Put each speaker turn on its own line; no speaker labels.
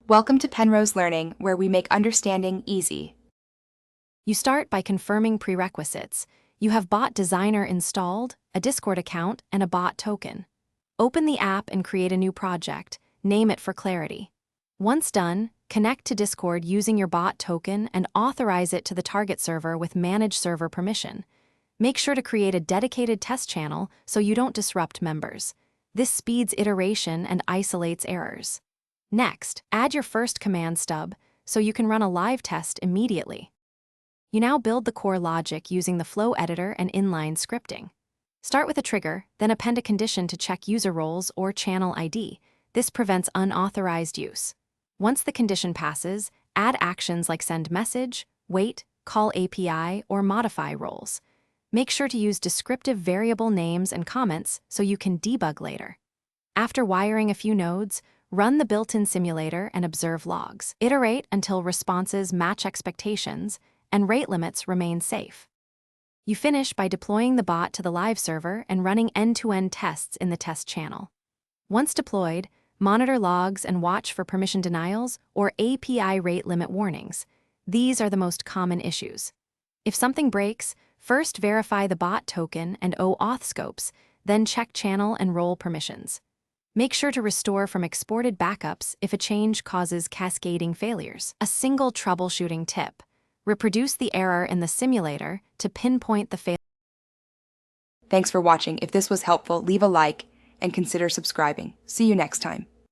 Welcome to Penrose Learning, where we make understanding easy.
You start by confirming prerequisites. You have Bot Designer installed, a Discord account, and a bot token. Open the app and create a new project. Name it for clarity. Once done, connect to Discord using your bot token and authorize it to the target server with managed server permission. Make sure to create a dedicated test channel so you don't disrupt members. This speeds iteration and isolates errors. Next, add your first command stub so you can run a live test immediately. You now build the core logic using the flow editor and inline scripting. Start with a trigger, then append a condition to check user roles or channel ID. This prevents unauthorized use. Once the condition passes, add actions like send message, wait, call API, or modify roles. Make sure to use descriptive variable names and comments so you can debug later. After wiring a few nodes, run the built-in simulator and observe logs. Iterate until responses match expectations and rate limits remain safe. You finish by deploying the bot to the live server and running end-to-end tests in the test channel. Once deployed, monitor logs and watch for permission denials or API rate limit warnings. These are the most common issues. If something breaks, first verify the bot token and OAuth scopes, then check channel and role permissions. Make sure to restore from exported backups if a change causes cascading failures. A single troubleshooting tip: reproduce the error in the simulator to pinpoint the failure.
Thanks for watching. If this was helpful, leave a like and consider subscribing. See you next time.